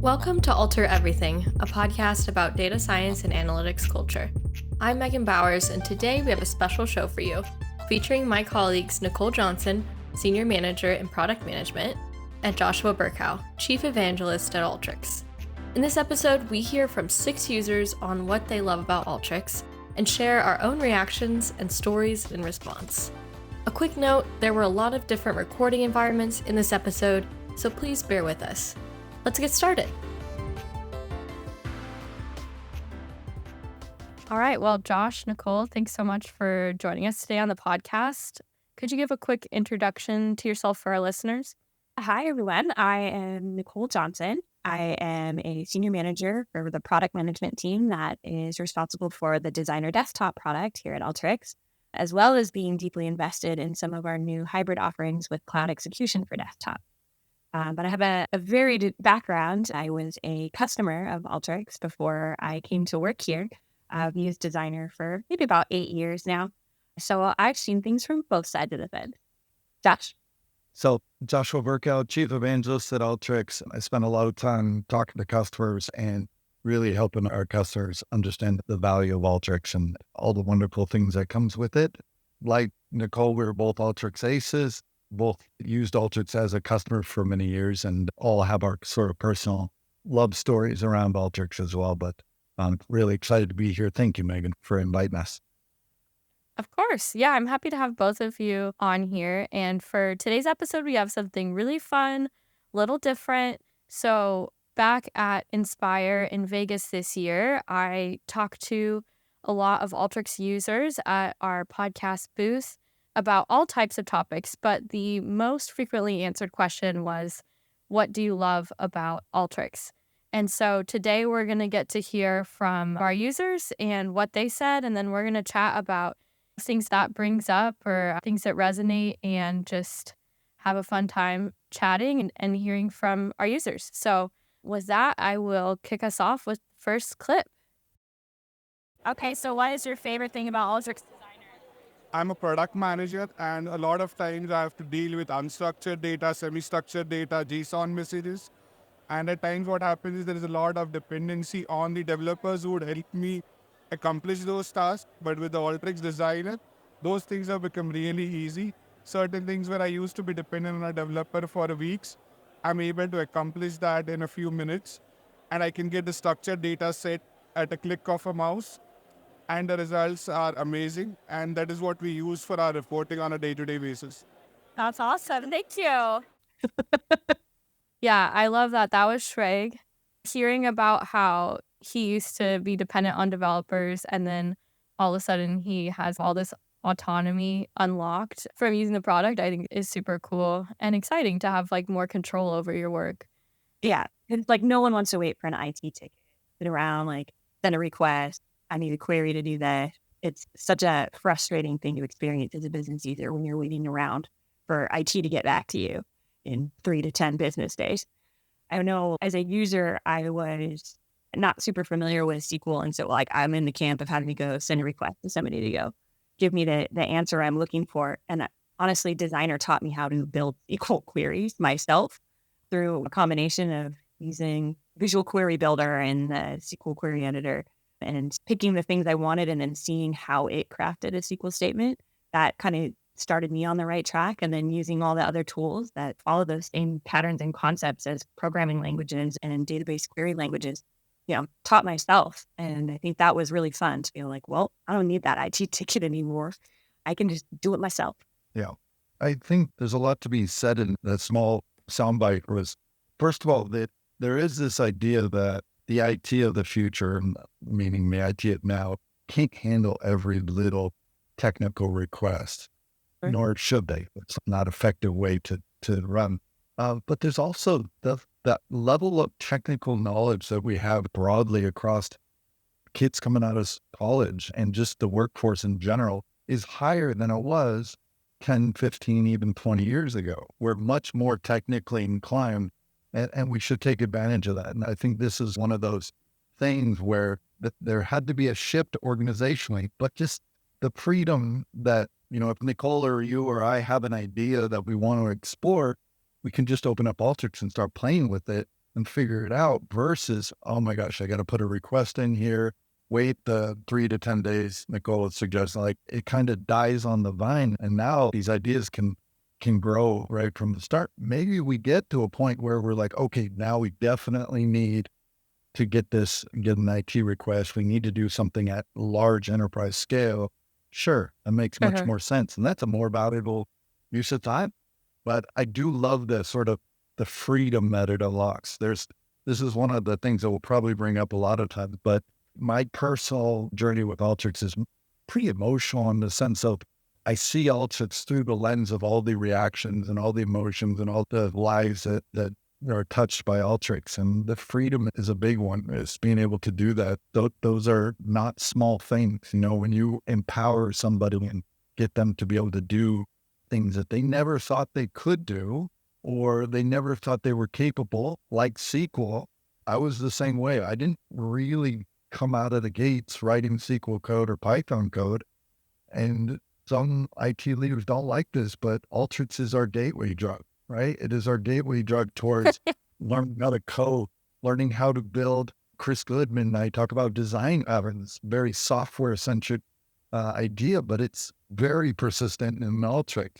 Welcome to Alter Everything, a podcast about data science and analytics culture. I'm Megan Bowers, and today we have a special show for you, featuring my colleagues Nicole Johnson, Senior Manager in Product Management, and Joshua Burkhow, Chief Evangelist at Alteryx. In this episode, we hear from 6 users on what they love about Alteryx and share our own reactions and stories in response. A quick note, there were a lot of different recording environments in this episode, so please bear with us. Let's get started. All right. Well, Josh, Nicole, thanks so much for joining us today on the podcast. Could you give a quick introduction to yourself for our listeners? Hi, everyone. I am Nicole Johnson. I am a senior manager for the product management team that is responsible for the designer desktop product here at Alteryx, as well as being deeply invested in some of our new hybrid offerings with cloud execution for desktop. But I have a varied background. I was a customer of Alteryx before I came to work here. I've used Designer for maybe about 8 years now. So I've seen things from both sides of the fence. Josh? So Joshua Burkhow, Chief Evangelist at Alteryx. I spent a lot of time talking to customers and really helping our customers understand the value of Alteryx and all the wonderful things that comes with it. Like Nicole, we're both Alteryx aces, both used Alteryx as a customer for many years and all have our sort of personal love stories around Alteryx as well. But I'm really excited to be here. Thank you, Megan, for inviting us. Of course. Yeah, I'm happy to have both of you on here. And for today's episode, we have something really fun, a little different. So back at Inspire in Vegas this year, I talked to a lot of Alteryx users at our podcast booth about all types of topics. But the most frequently answered question was, what do you love about Alteryx? And so today we're going to get to hear from our users and what they said. And then we're going to chat about things that brings up or things that resonate and just have a fun time chatting and hearing from our users. So with that, I will kick us off with the first clip. Okay, so what is your favorite thing about Alteryx Designer? I'm a product manager, and a lot of times I have to deal with unstructured data, semi-structured data, JSON messages. And at times what happens is there is a lot of dependency on the developers who would help me accomplish those tasks. But with the Alteryx Designer, those things have become really easy. Certain things where I used to be dependent on a developer for weeks, I'm able to accomplish that in a few minutes. And I can get the structured data set at a click of a mouse. And the results are amazing. And that is what we use for our reporting on a day-to-day basis. That's awesome. Thank you. Yeah, I love that. That was Shreg. Hearing about how he used to be dependent on developers and then all of a sudden he has all this autonomy unlocked from using the product, I think is super cool and exciting to have like more control over your work. Yeah. It's like no one wants to wait for an IT ticket. Sit around, like send a request. I need a query to do that. It's such a frustrating thing to experience as a business user when you're waiting around for IT to get back to you in 3 to 10 business days. I know as a user, I was not super familiar with SQL. And so like I'm in the camp of having to go send a request to somebody to go give me the answer I'm looking for. And honestly, Designer taught me how to build SQL queries myself through a combination of using Visual Query Builder and the SQL Query Editor and picking the things I wanted and then seeing how it crafted a SQL statement. That kind of started me on the right track, and then using all the other tools that follow those same patterns and concepts as programming languages and database query languages, taught myself. And I think that was really fun to be like, well, I don't need that IT ticket anymore. I can just do it myself. Yeah. I think there's a lot to be said in that small soundbite was, first of all, that there is this idea that the IT of the future, meaning the IT of now, can't handle every little technical request, nor should they. It's not an effective way to run. But there's also that level of technical knowledge that we have broadly across kids coming out of college and just the workforce in general is higher than it was 10, 15, even 20 years ago. We're much more technically inclined, and we should take advantage of that. And I think this is one of those things where there had to be a shift organizationally, but just the freedom that, if Nicole or you or I have an idea that we want to explore, we can just open up Alteryx and start playing with it and figure it out versus, oh my gosh, I got to put a request in here, wait the 3 to 10 days. Nicole would suggest, like, it kind of dies on the vine. And now these ideas can grow right from the start. Maybe we get to a point where we're like, okay, now we definitely need to get an IT request. We need to do something at large enterprise scale. Sure, that makes much more sense. And that's a more valuable use of time. But I do love the sort of the freedom that it unlocks. This is one of the things that we'll probably bring up a lot of times, but my personal journey with Alteryx is pretty emotional in the sense of I see Alteryx through the lens of all the reactions and all the emotions and all the lives that are touched by Alteryx. And the freedom is a big one, is being able to do that. Those are not small things. When you empower somebody and get them to be able to do things that they never thought they could do, or they never thought they were capable, like SQL. I was the same way. I didn't really come out of the gates writing SQL code or Python code. And some IT leaders don't like this, but Alteryx is our gateway drug, right? It is our gateway drug towards learning how to code, learning how to build. Chris Goodman and I talk about design patterns, very software-centric idea, but it's very persistent in Alteryx.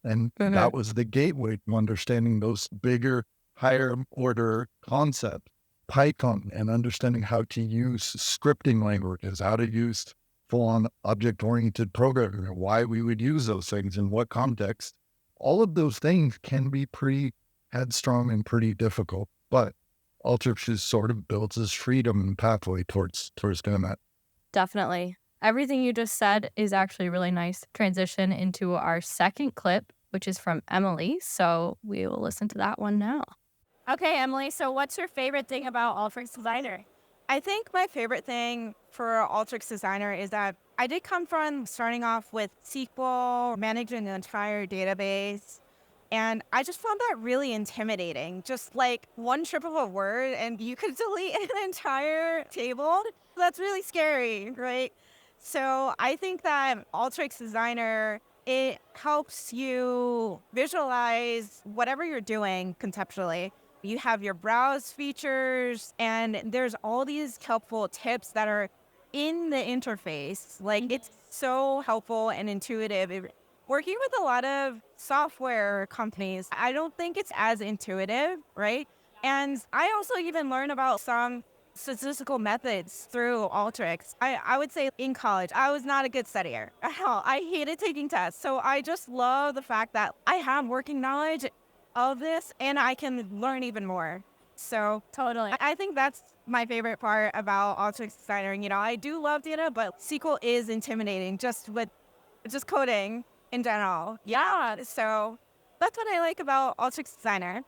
And that was the gateway to understanding those bigger, higher order concepts. Python and understanding how to use scripting languages, how to use full-on object-oriented programming, and why we would use those things in what context. All of those things can be pretty headstrong and pretty difficult, but Alteryx is sort of builds this freedom and pathway towards doing that. Definitely. Everything you just said is actually a really nice transition into our second clip, which is from Emily. So we will listen to that one now. Okay, Emily, so what's your favorite thing about Alteryx Designer? I think my favorite thing for Alteryx Designer is that I did come from starting off with SQL, managing an entire database, and I just found that really intimidating. Just like one trip of a word and you could delete an entire table. That's really scary, right? So I think that Alteryx Designer, it helps you visualize whatever you're doing conceptually. You have your browse features, and there's all these helpful tips that are in the interface. Like, it's so helpful and intuitive. Working with a lot of software companies, I don't think it's as intuitive, right? And I also even learned about some statistical methods through Alteryx. I would say in college, I was not a good studier. Hell, I hated taking tests. So I just love the fact that I have working knowledge of this and I can learn even more. So Totally. I think that's my favorite part about Alteryx Designer. I do love data, but SQL is intimidating just coding in general. Yeah. So that's what I like about Alteryx Designer.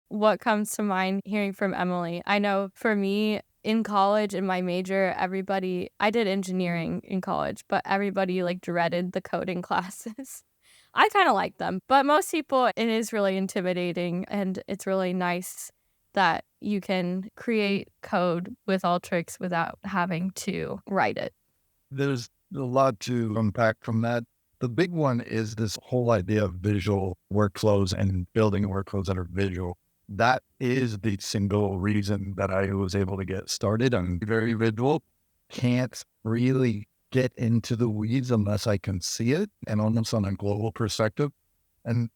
What comes to mind hearing from Emily? I know for me in college, in my major, I did engineering in college, but everybody dreaded the coding classes. I kind of like them, but most people, it is really intimidating, and it's really nice that you can create code with Alteryx without having to write it. There's a lot to unpack from that. The big one is this whole idea of visual workflows and building workflows that are visual. That is the single reason that I was able to get started. I'm very visual, can't really get into the weeds unless I can see it, and almost on a global perspective. And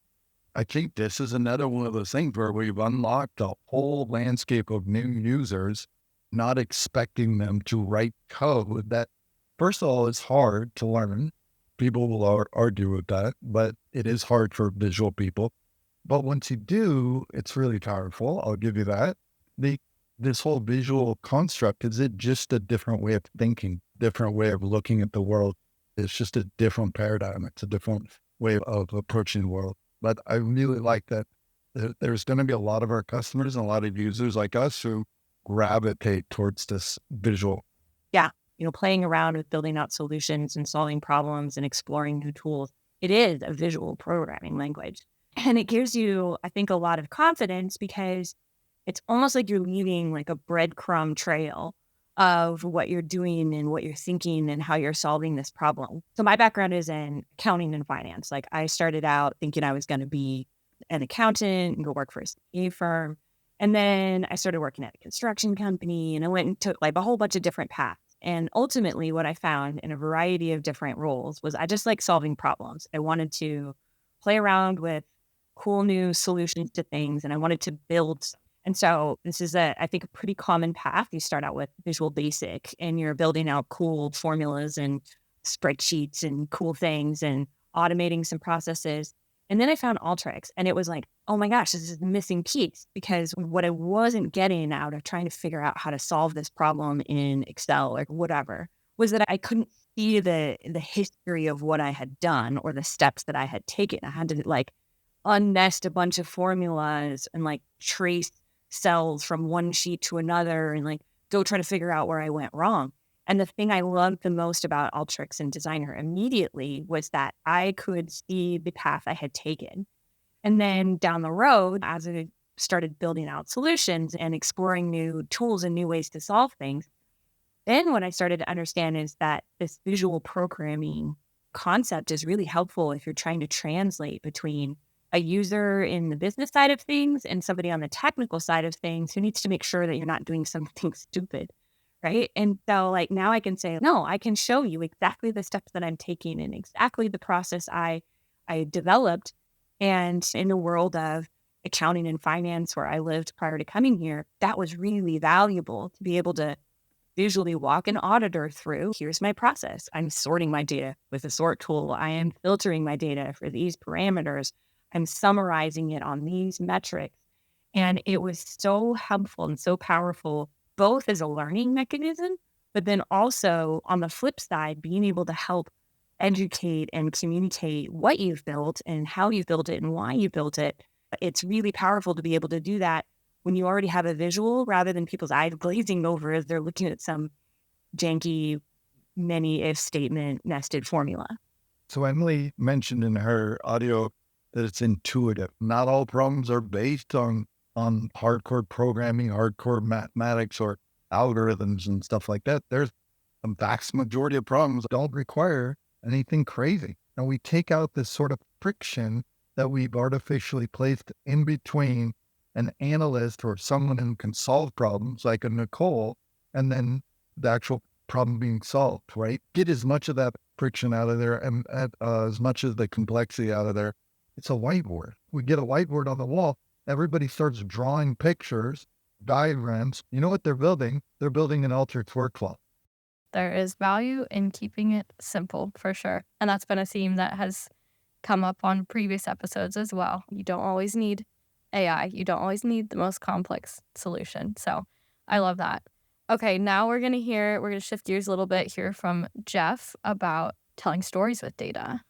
I think this is another one of those things where we've unlocked a whole landscape of new users, not expecting them to write code that, first of all, is hard to learn. People will argue with that, but it is hard for visual people. But once you do, it's really powerful. I'll give you that. This whole visual construct, is it just a different way of thinking, different way of looking at the world? It's just a different paradigm. It's a different way of approaching the world. But I really like that there's going to be a lot of our customers and a lot of users like us who gravitate towards this visual. Yeah. Playing around with building out solutions and solving problems and exploring new tools. It is a visual programming language. And it gives you, I think, a lot of confidence because it's almost like you're leaving a breadcrumb trail of what you're doing and what you're thinking and how you're solving this problem. So my background is in accounting and finance. I started out thinking I was going to be an accountant and go work for a CPA firm. And then I started working at a construction company, and I went and took like a whole bunch of different paths. And ultimately what I found in a variety of different roles was I just like solving problems. I wanted to play around with cool new solutions to things, and I wanted to build. And so this is I think a pretty common path. You start out with Visual Basic and you're building out cool formulas and spreadsheets and cool things and automating some processes. And then I found Alteryx, and it was like, oh my gosh, this is the missing piece, because what I wasn't getting out of trying to figure out how to solve this problem in Excel or whatever was that I couldn't see the history of what I had done or the steps that I had taken. I had to like unnest a bunch of formulas and like trace cells from one sheet to another and like go try to figure out where I went wrong. And the thing I loved the most about Alteryx and Designer immediately was that I could see the path I had taken. And then down the road, as I started building out solutions and exploring new tools and new ways to solve things, then what I started to understand is that this visual programming concept is really helpful if you're trying to translate between a user in the business side of things and somebody on the technical side of things who needs to make sure that you're not doing something stupid. Right. And so like now I can say, no, I can show you exactly the steps that I'm taking and exactly the process I developed. And in the world of accounting and finance where I lived prior to coming here, that was really valuable to be able to visually walk an auditor through. Here's my process. I'm sorting my data with a sort tool. I am filtering my data for these parameters. I'm summarizing it on these metrics. And it was so helpful and so powerful, both as a learning mechanism, but then also on the flip side, being able to help educate and communicate what you've built and how you built it and why you built it. It's really powerful to be able to do that when you already have a visual rather than people's eyes glazing over as they're looking at some janky many if statement nested formula. So Emily mentioned in her audio that it's intuitive. Not all problems are based on hardcore programming, hardcore mathematics, or algorithms and stuff like that. There's a vast majority of problems that don't require anything crazy. And we take out this sort of friction that we've artificially placed in between an analyst or someone who can solve problems like a Nicole and then the actual problem being solved, right? Get as much of that friction out of there and as much of the complexity out of there. It's a whiteboard. We get a whiteboard on the wall. Everybody starts drawing pictures, diagrams. You know what they're building? They're building an Alteryx workflow. There is value in keeping it simple, for sure. And that's been a theme that has come up on previous episodes as well. You don't always need AI. You don't always need the most complex solution. So I love that. Okay, now we're going to shift gears a little bit, hear from Jeff about telling stories with data.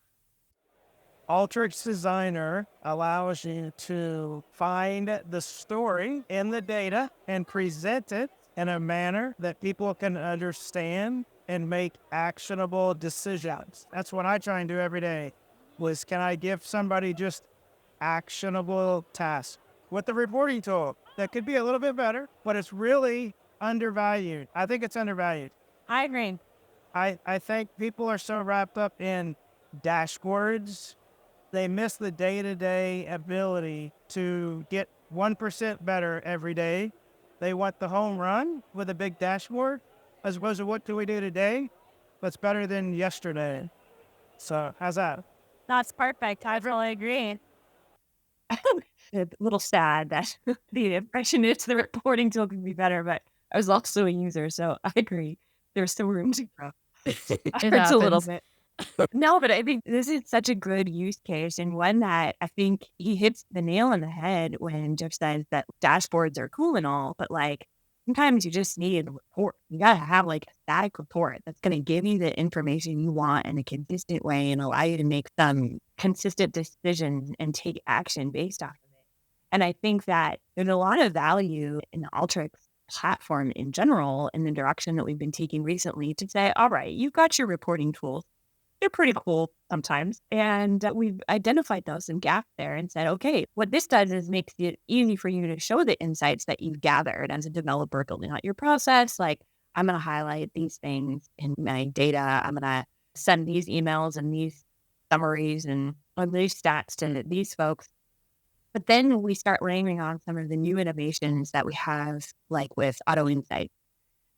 Alteryx Designer allows you to find the story in the data and present it in a manner that people can understand and make actionable decisions. That's what I try and do every day, was can I give somebody just actionable tasks with the reporting tool that could be a little bit better, but it's really undervalued. I think it's undervalued. I agree. I think people are so wrapped up in dashboards, they miss the day-to-day ability to get 1% better every day. They want the home run with a big dashboard, as opposed to what do we do today that's better than yesterday. So how's that? That's perfect. I really agree. A little sad that the impression is the reporting tool could be better, but I was also a user, so I agree. There's still room to grow. It hurts a little bit. No, but I think this is such a good use case, and one that I think he hits the nail on the head when Jeff says that dashboards are cool and all, but like sometimes you just need a report. You got to have like a static report that's going to give you the information you want in a consistent way and allow you to make some consistent decisions and take action based off of it. And I think that there's a lot of value in the Alteryx platform in general in the direction that we've been taking recently to say, all right, you've got your reporting tools. They're pretty cool sometimes. And we've identified those and gaps there and said, okay, what this does is makes it easy for you to show the insights that you've gathered as a developer building out your process. Like, I'm going to highlight these things in my data. I'm going to send these emails and these summaries and these stats to these folks. But then we start layering on some of the new innovations that we have, like with Auto Insight.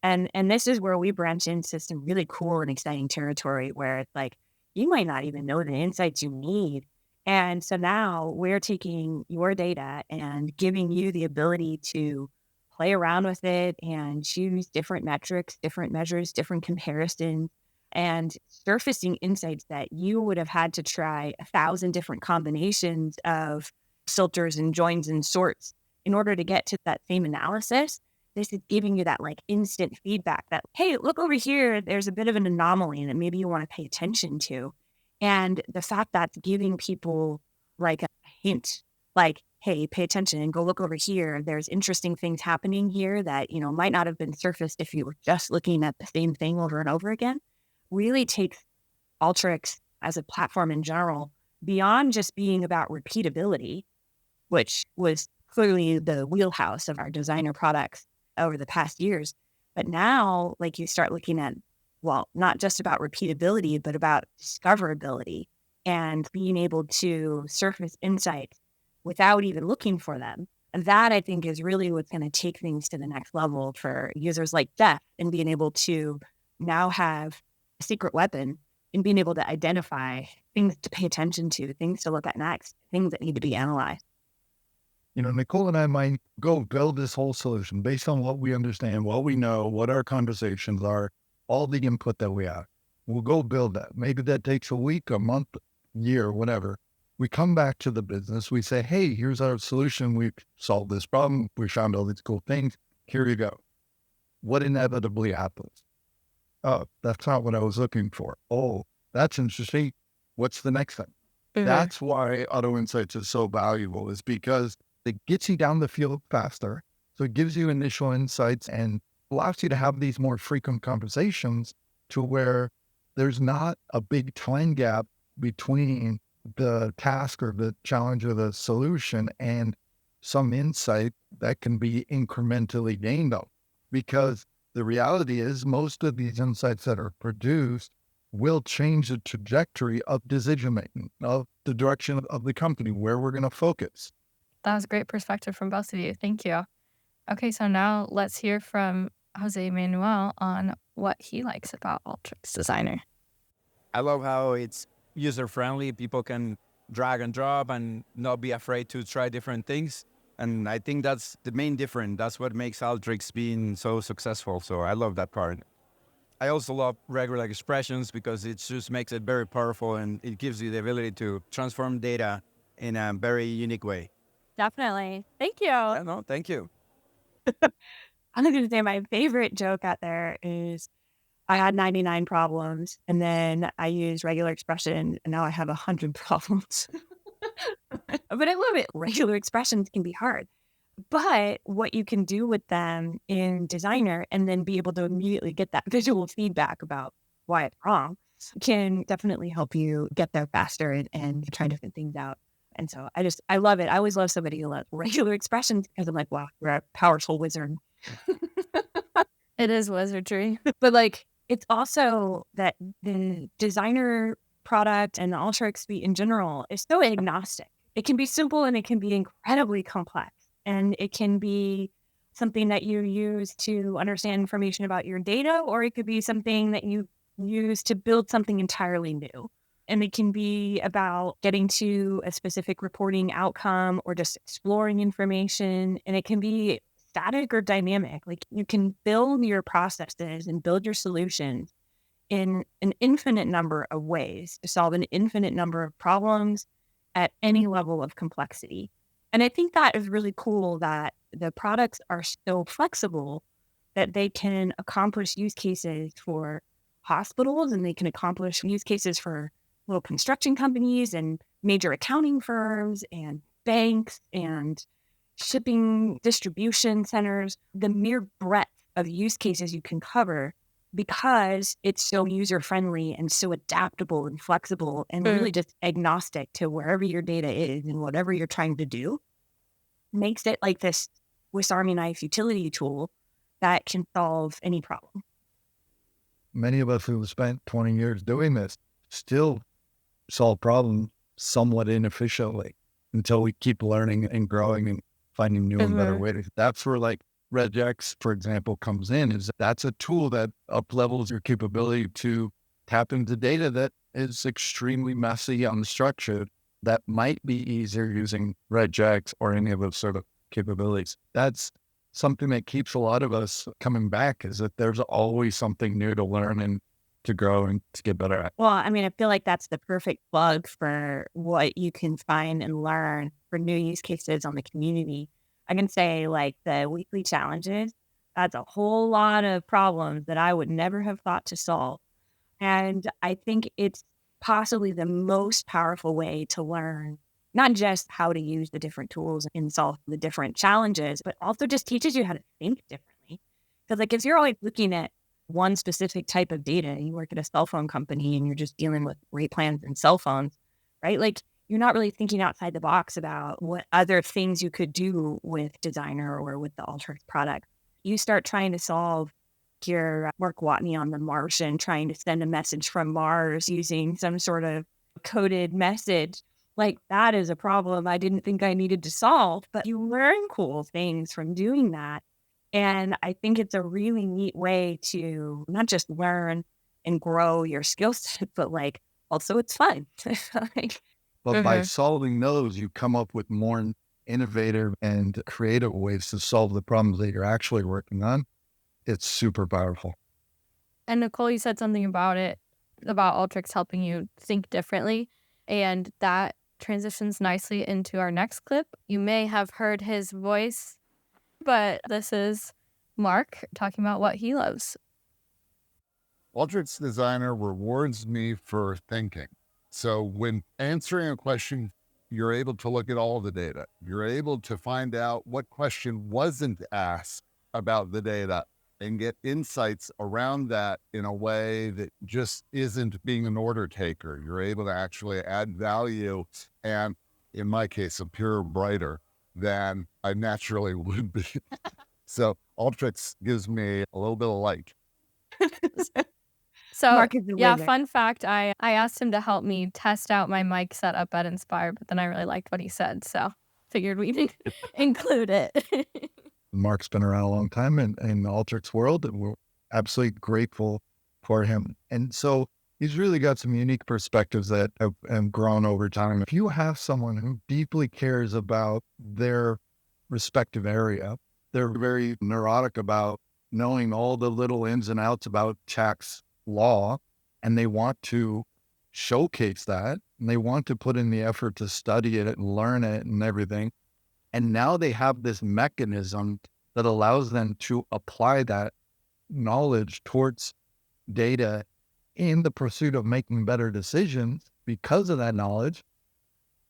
And this is where we branch into some really cool and exciting territory where it's like, you might not even know the insights you need. And so now we're taking your data and giving you the ability to play around with it and choose different metrics, different measures, different comparisons, and surfacing insights that you would have had to try 1,000 different combinations of filters and joins and sorts in order to get to that same analysis. This is giving you that like instant feedback that, hey, look over here, there's a bit of an anomaly that maybe you want to pay attention to. And the fact that's giving people like a hint, like, hey, pay attention and go look over here. There's interesting things happening here that, might not have been surfaced if you were just looking at the same thing over and over again, really takes Alteryx as a platform in general beyond just being about repeatability, which was clearly the wheelhouse of our designer products over the past years. But now, like, you start looking at, well, not just about repeatability, but about discoverability and being able to surface insights without even looking for them. And that, I think, is really what's going to take things to the next level for users like Jeff, and being able to now have a secret weapon in being able to identify things to pay attention to, things to look at next, things that need to be analyzed. Nicole and I might go build this whole solution based on what we understand, what we know, what our conversations are, all the input that we have. We'll go build that. Maybe that takes a week, a month, year, whatever. We come back to the business. We say, hey, here's our solution. We've solved this problem. We found all these cool things. Here you go. What inevitably happens? Oh, that's not what I was looking for. Oh, that's interesting. What's the next thing? Mm-hmm. That's why Auto Insights is so valuable, is because it gets you down the field faster. So it gives you initial insights and allows you to have these more frequent conversations to where there's not a big time gap between the task or the challenge or the solution and some insight that can be incrementally gained on. Because the reality is most of these insights that are produced will change the trajectory of decision-making, of the direction of the company, where we're going to focus. That was a great perspective from both of you. Thank you. Okay, so now let's hear from Jose Manuel on what he likes about Alteryx Designer. I love how it's user-friendly. People can drag and drop and not be afraid to try different things. And I think that's the main difference. That's what makes Alteryx being so successful. So I love that part. I also love regular expressions because it just makes it very powerful and it gives you the ability to transform data in a very unique way. Definitely. Thank you. No, thank you. I'm going to say my favorite joke out there is I had 99 problems and then I used regular expression and now I have 100 problems. But I love it. Regular expressions can be hard. But what you can do with them in Designer and then be able to immediately get that visual feedback about why it's wrong can definitely help you get there faster and try different things out. And so I love it. I always love somebody who loves regular expressions because I'm like, wow, you're a powerful wizard. It is wizardry. But like, it's also that the Designer product and the Alteryx suite in general is so agnostic. It can be simple and it can be incredibly complex. And it can be something that you use to understand information about your data, or it could be something that you use to build something entirely new. And it can be about getting to a specific reporting outcome or just exploring information. And it can be static or dynamic. Like, you can build your processes and build your solutions in an infinite number of ways to solve an infinite number of problems at any level of complexity. And I think that is really cool that the products are so flexible that they can accomplish use cases for hospitals and they can accomplish use cases for little construction companies and major accounting firms and banks and shipping distribution centers. The mere breadth of use cases you can cover because it's so user-friendly and so adaptable and flexible and really just agnostic to wherever your data is and whatever you're trying to do, makes it like this Swiss Army knife utility tool that can solve any problem. Many of us who have spent 20 years doing this still solve problems somewhat inefficiently. until we keep learning and growing and finding new and better ways. That's where like regex, for example, comes in. Is that's a tool that up levels your capability to tap into data that is extremely messy, unstructured, that might be easier using regex or any of those sort of capabilities. That's something that keeps a lot of us coming back, is that there's always something new to learn and to grow and to get better at. Well, I mean, I feel like that's the perfect plug for what you can find and learn for new use cases on the community. I can say like the weekly challenges, that's a whole lot of problems that I would never have thought to solve. And I think it's possibly the most powerful way to learn, not just how to use the different tools and solve the different challenges, but also just teaches you how to think differently. Because like if you're always looking at one specific type of data, you work at a cell phone company and you're just dealing with rate plans and cell phones, right? Like you're not really thinking outside the box about what other things you could do with Designer or with the Alteryx product. You start trying to solve your Mark Watney on the Martian, trying to send a message from Mars using some sort of coded message. Like that is a problem I didn't think I needed to solve, but you learn cool things from doing that. And I think it's a really neat way to not just learn and grow your skill set, but like also it's fun. Like, But by solving those, you come up with more innovative and creative ways to solve the problems that you're actually working on. It's super powerful. And Nicole, you said something about it, about Alteryx helping you think differently. And that transitions nicely into our next clip. You may have heard his voice, but this is Mark talking about what he loves. Alteryx Designer rewards me for thinking. So when answering a question, you're able to look at all the data. You're able to find out what question wasn't asked about the data and get insights around that in a way that just isn't being an order taker. You're able to actually add value and, in my case, appear brighter than I naturally would be. So Alteryx gives me a little bit of light. So, yeah, fun fact, I asked him to help me test out my mic setup at Inspire, but then I really liked what he said, so figured we'd include it. Mark's been around a long time in the Alteryx world, and we're absolutely grateful for him. And so he's really got some unique perspectives that have grown over time. If you have someone who deeply cares about their respective area, they're very neurotic about knowing all the little ins and outs about tax law, and they want to showcase that, and they want to put in the effort to study it and learn it and everything. And now they have this mechanism that allows them to apply that knowledge towards data in the pursuit of making better decisions because of that knowledge,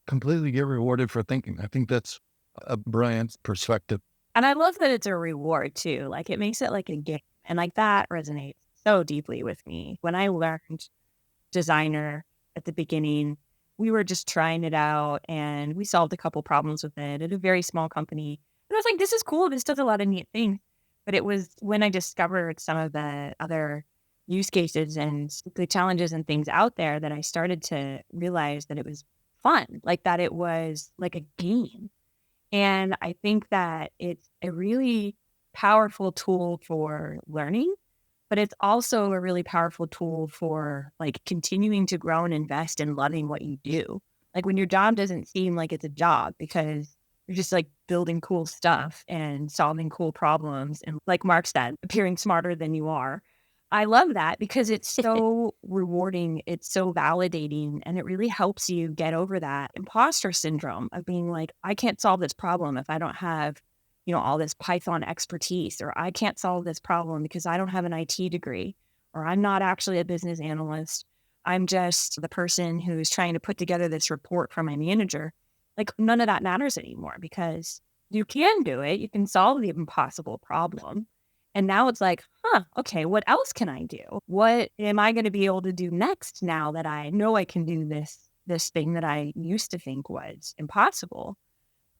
completely get rewarded for thinking. I think that's a brilliant perspective. And I love that it's a reward too. Like it makes it like a game. And like that resonates so deeply with me. When I learned Designer at the beginning, we were just trying it out and we solved a couple problems with it at a very small company. And I was like, this is cool. This does a lot of neat things. But it was when I discovered some of the other use cases and the challenges and things out there that I started to realize that it was fun, like that it was like a game. And I think that it's a really powerful tool for learning, but it's also a really powerful tool for like continuing to grow and invest in loving what you do. Like when your job doesn't seem like it's a job because you're just like building cool stuff and solving cool problems. And like Mark said, appearing smarter than you are. I love that because it's so rewarding. It's so validating. And it really helps you get over that imposter syndrome of being like, I can't solve this problem if I don't have, all this Python expertise, or I can't solve this problem because I don't have an IT degree, or I'm not actually a business analyst. I'm just the person who's trying to put together this report for my manager. Like none of that matters anymore because you can do it. You can solve the impossible problem. And now it's like, okay, what else can I do? What am I going to be able to do next now that I know I can do this thing that I used to think was impossible?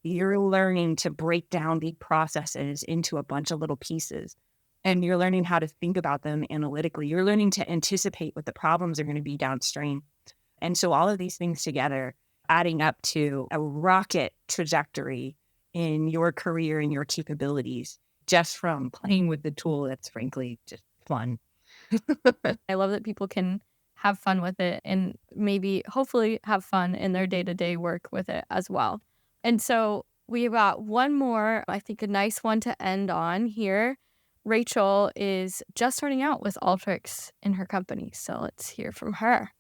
You're learning to break down big processes into a bunch of little pieces. And you're learning how to think about them analytically. You're learning to anticipate what the problems are going to be downstream. And so all of these things together adding up to a rocket trajectory in your career and your capabilities just from playing with the tool that's frankly just fun. I love that people can have fun with it and maybe hopefully have fun in their day-to-day work with it as well. And so we've got one more, I think a nice one to end on here. Rachel is just starting out with Alteryx in her company. So let's hear from her.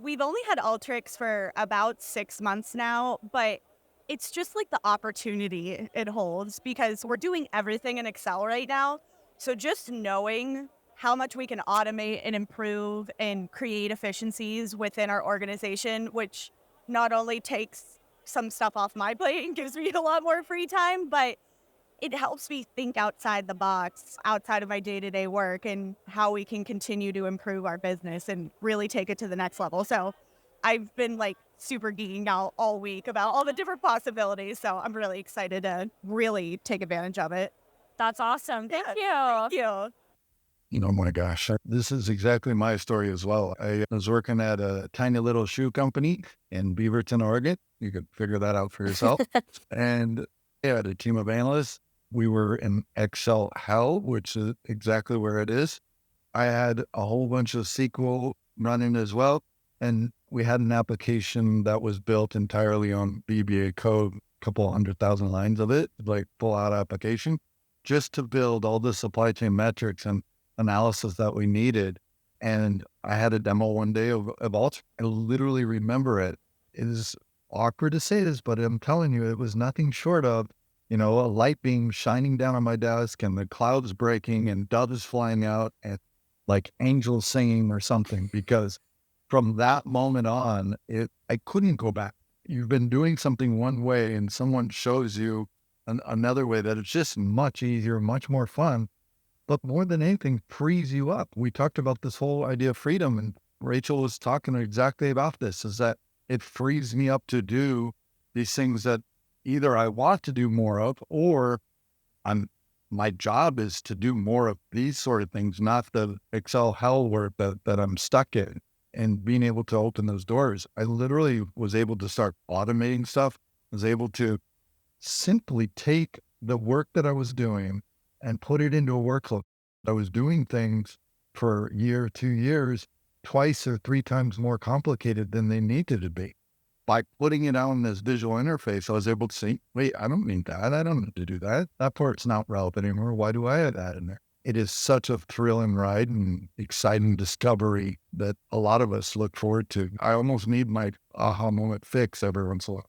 We've only had Alteryx for about 6 months now, but it's just like the opportunity it holds because we're doing everything in Excel right now. So just knowing how much we can automate and improve and create efficiencies within our organization, which not only takes some stuff off my plate and gives me a lot more free time, but it helps me think outside the box, outside of my day-to-day work and how we can continue to improve our business and really take it to the next level. So I've been like super geeking out all week about all the different possibilities. So I'm really excited to really take advantage of it. That's awesome. Thank you. Thank you. Oh my gosh, this is exactly my story as well. I was working at a tiny little shoe company in Beaverton, Oregon. You could figure that out for yourself. And I had a team of analysts. We were in Excel hell, which is exactly where it is. I had a whole bunch of SQL running as well. And we had an application that was built entirely on VBA code, a couple 100,000 lines of it, like full out application, just to build all the supply chain metrics and analysis that we needed. And I had a demo one day of Alteryx. I literally remember it. It is awkward to say this, but I'm telling you, it was nothing short of, a light beam shining down on my desk and the clouds breaking and doves flying out and like angels singing or something, because from that moment on, I couldn't go back. You've been doing something one way and someone shows you another way that it's just much easier, much more fun. But more than anything, frees you up. We talked about this whole idea of freedom, and Rachel was talking exactly about this, is that it frees me up to do these things that either I want to do more of, or my job is to do more of these sort of things, not the Excel hell work that I'm stuck in. And being able to open those doors, I literally was able to start automating stuff, was able to simply take the work that I was doing and put it into a workflow. I was doing things for a year, 2 years, twice or 3 times more complicated than they needed to be. By putting it out in this visual interface, I was able to say, wait, I don't need that. I don't need to do that. That part's not relevant anymore. Why do I add that in there? It is such a thrilling ride and exciting discovery that a lot of us look forward to. I almost need my aha moment fix every once in a while.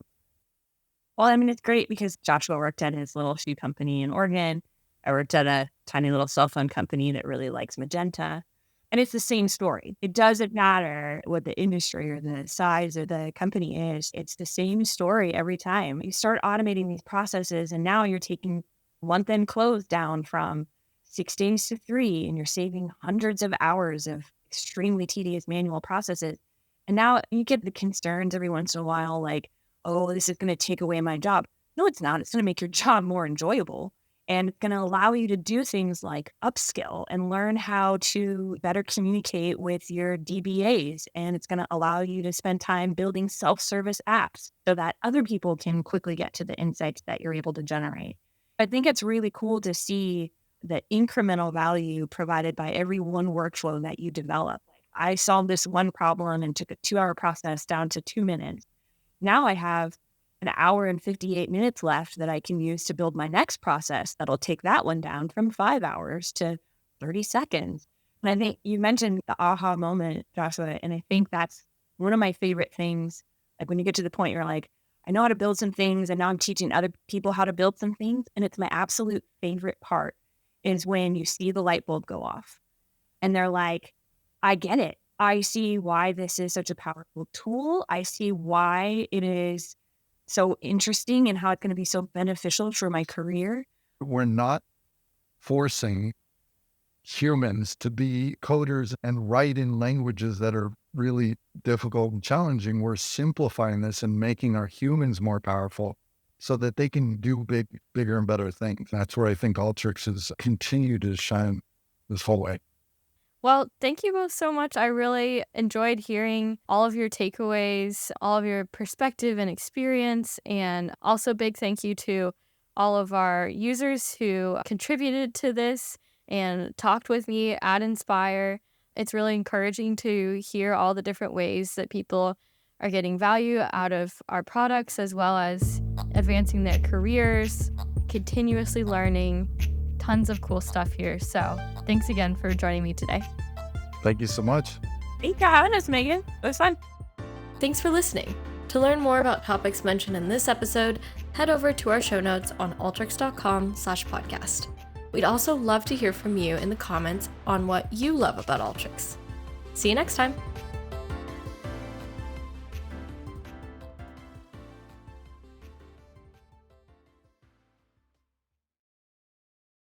Well, I mean, it's great because Joshua worked at his little shoe company in Oregon. I worked at a tiny little cell phone company that really likes Magenta. And it's the same story. It doesn't matter what the industry or the size of the company is. It's the same story every time. You start automating these processes, and now you're taking month-end close down from 6 days to 3, and you're saving hundreds of hours of extremely tedious manual processes. And now you get the concerns every once in a while, like, oh, this is going to take away my job. No, it's not. It's going to make your job more enjoyable. And it's going to allow you to do things like upskill and learn how to better communicate with your DBAs. And it's going to allow you to spend time building self-service apps so that other people can quickly get to the insights that you're able to generate. I think it's really cool to see the incremental value provided by every one workflow that you develop. I solved this one problem and took a 2-hour process down to 2 minutes. Now I have an hour and 58 minutes left that I can use to build my next process that'll take that one down from 5 hours to 30 seconds. And I think you mentioned the aha moment, Joshua, and I think that's one of my favorite things. Like when you get to the point you're like, I know how to build some things and now I'm teaching other people how to build some things. And it's my absolute favorite part is when you see the light bulb go off and they're like, I get it. I see why this is such a powerful tool. I see why it is so interesting and how it's going to be so beneficial for my career. We're not forcing humans to be coders and write in languages that are really difficult and challenging. We're simplifying this and making our humans more powerful so that they can do bigger and better things. That's where I think Alteryx has continued to shine this whole way. Well, thank you both so much. I really enjoyed hearing all of your takeaways, all of your perspective and experience, and also big thank you to all of our users who contributed to this and talked with me at Inspire. It's really encouraging to hear all the different ways that people are getting value out of our products, as well as advancing their careers, continuously learning. Tons of cool stuff here. So thanks again for joining me today. Thank you so much. Thanks for having us, Megan. It was fun. Thanks for listening. To learn more about topics mentioned in this episode, head over to our show notes on alteryx.com/podcast. We'd also love to hear from you in the comments on what you love about Alteryx. See you next time.